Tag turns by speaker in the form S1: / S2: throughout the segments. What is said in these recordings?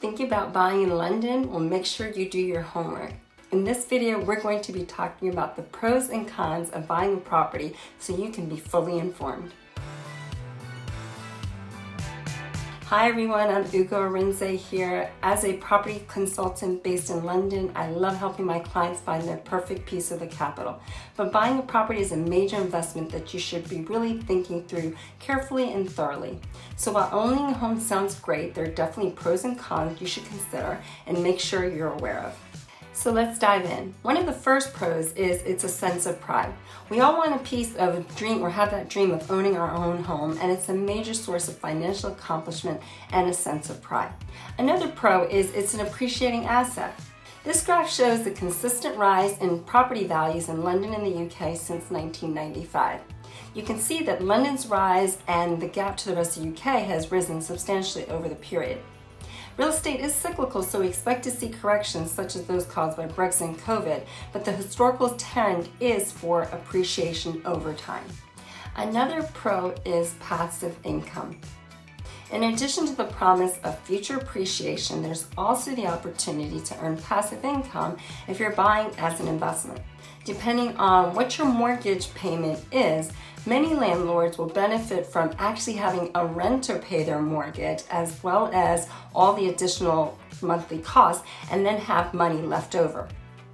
S1: Thinking about buying in London? Well, make sure you do your homework. In this video, we're going to be talking about the pros and cons of buying a property so you can be fully informed. Hi everyone, I'm Ugo Arinze here. As a property consultant based in London, I love helping my clients find their perfect piece of the capital. But buying a property is a major investment that you should be really thinking through carefully and thoroughly. So while owning a home sounds great, there are definitely pros and cons you should consider and make sure you're aware of. So let's dive in. One of the first pros is it's a sense of pride. We all want a piece of a dream or have that dream of owning our own home, and it's a major source of financial accomplishment and a sense of pride. Another pro is it's an appreciating asset. This graph shows the consistent rise in property values in London and the UK since 1995. You can see that London's rise and the gap to the rest of the UK has risen substantially over the period. Real estate is cyclical, so we expect to see corrections such as those caused by Brexit and COVID, but the historical trend is for appreciation over time. Another pro is passive income. In addition to the promise of future appreciation, there's also the opportunity to earn passive income if you're buying as an investment. Depending on what your mortgage payment is, many landlords will benefit from actually having a renter pay their mortgage as well as all the additional monthly costs and then have money left over.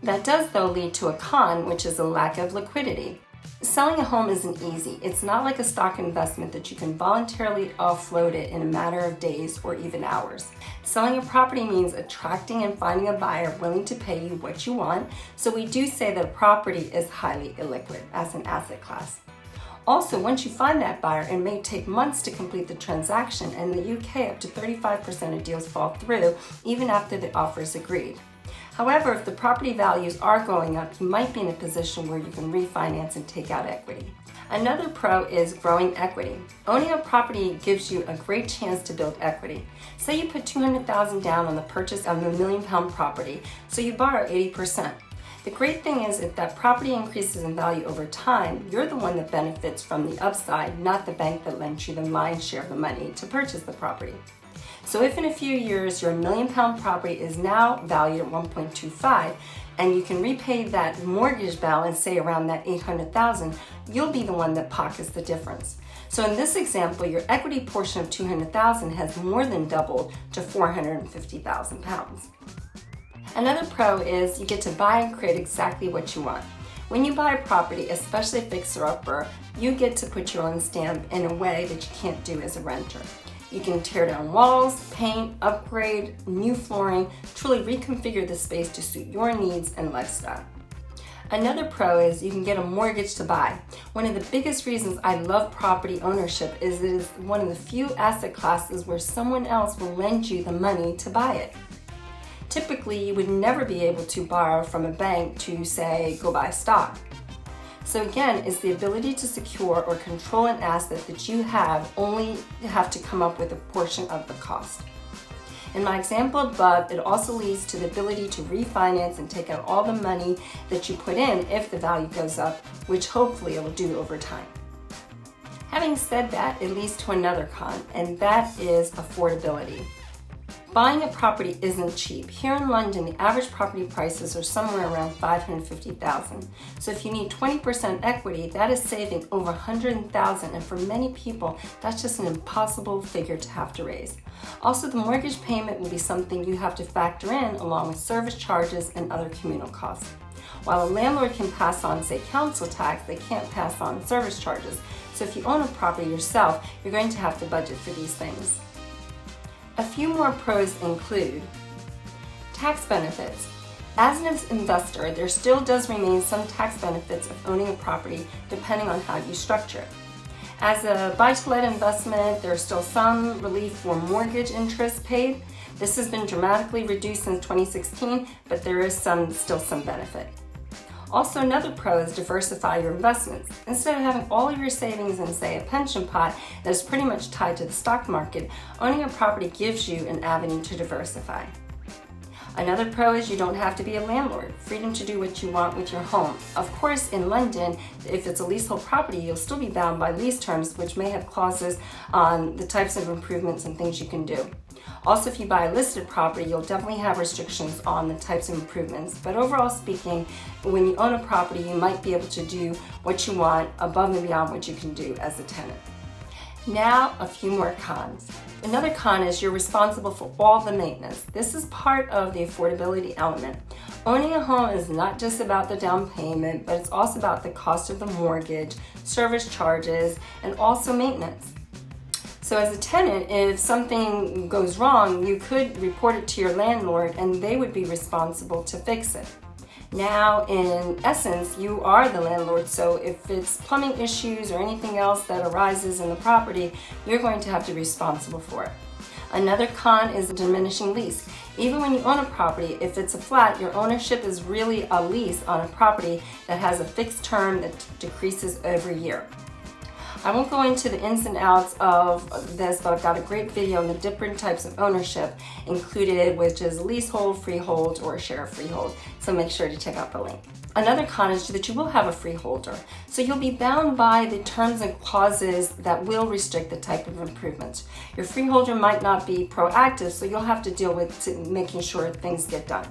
S1: That does though lead to a con, which is a lack of liquidity. Selling a home isn't easy. It's not like a stock investment that you can voluntarily offload it in a matter of days or even hours. Selling a property means attracting and finding a buyer willing to pay you what you want, so we do say that a property is highly illiquid as an asset class. Also, once you find that buyer, it may take months to complete the transaction, and in the UK up to 35% of deals fall through even after the offer is agreed. However, if the property values are going up, you might be in a position where you can refinance and take out equity. Another pro is growing equity. Owning a property gives you a great chance to build equity. Say you put $200,000 down on the purchase of a £1 million property, so you borrow 80%. The great thing is if that property increases in value over time, you're the one that benefits from the upside, not the bank that lent you the lion's share of the money to purchase the property. So if in a few years your £1 million property is now valued at 1.25 and you can repay that mortgage balance, say around that $800,000, you'll be the one that pockets the difference. So in this example, your equity portion of $200,000 has more than doubled to £450,000. Another pro is you get to buy and create exactly what you want. When you buy a property, especially a fixer-upper, you get to put your own stamp in a way that you can't do as a renter. You can tear down walls, paint, upgrade, new flooring, truly reconfigure the space to suit your needs and lifestyle. Another pro is you can get a mortgage to buy. One of the biggest reasons I love property ownership is it is one of the few asset classes where someone else will lend you the money to buy it. Typically, you would never be able to borrow from a bank to, say, go buy stock. So again, it's the ability to secure or control an asset that you only have to come up with a portion of the cost. In my example above, it also leads to the ability to refinance and take out all the money that you put in if the value goes up, which hopefully it will do over time. Having said that, it leads to another con, and that is affordability. Buying a property isn't cheap. Here in London, the average property prices are somewhere around $550,000. So if you need 20% equity, that is saving over $100,000, and for many people, that's just an impossible figure to have to raise. Also, the mortgage payment will be something you have to factor in along with service charges and other communal costs. While a landlord can pass on, say, council tax, they can't pass on service charges. So if you own a property yourself, you're going to have to budget for these things. A few more pros include tax benefits. As an investor, there still does remain some tax benefits of owning a property depending on how you structure it. As a buy-to-let investment, there's still some relief for mortgage interest paid. This has been dramatically reduced since 2016, but there is still some benefit. Also, another pro is diversify your investments. Instead of having all of your savings in, say, a pension pot that is pretty much tied to the stock market, owning a property gives you an avenue to diversify. Another pro is you don't have to be a landlord. Freedom to do what you want with your home. Of course, in London, if it's a leasehold property, you'll still be bound by lease terms, which may have clauses on the types of improvements and things you can do. Also, if you buy a listed property, you'll definitely have restrictions on the types of improvements. But overall speaking, when you own a property, you might be able to do what you want above and beyond what you can do as a tenant. Now, a few more cons. Another con is you're responsible for all the maintenance. This is part of the affordability element. Owning a home is not just about the down payment, but it's also about the cost of the mortgage, service charges, and also maintenance. So as a tenant, if something goes wrong, you could report it to your landlord and they would be responsible to fix it. Now, in essence, you are the landlord, so if it's plumbing issues or anything else that arises in the property, you're going to have to be responsible for it. Another con is a diminishing lease. Even when you own a property, if it's a flat, your ownership is really a lease on a property that has a fixed term that decreases every year. I won't go into the ins and outs of this, but I've got a great video on the different types of ownership included, which is leasehold, freehold, or share of freehold. So make sure to check out the link. Another con is that you will have a freeholder. So you'll be bound by the terms and clauses that will restrict the type of improvements. Your freeholder might not be proactive, so you'll have to deal with making sure things get done.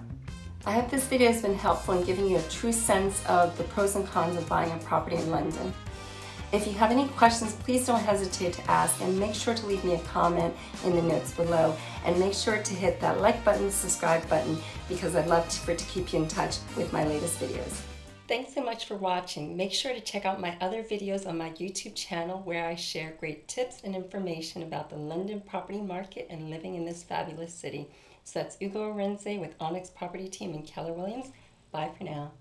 S1: I hope this video has been helpful in giving you a true sense of the pros and cons of buying a property in London. If you have any questions, please don't hesitate to ask, and make sure to leave me a comment in the notes below, and make sure to hit that like button, subscribe button, because I'd love to keep you in touch with my latest videos. Thanks so much for watching. Make sure to check out my other videos on my YouTube channel where I share great tips and information about the London property market and living in this fabulous city. So that's Ugo Arenze with Onyx Property Team and Keller Williams. Bye for now.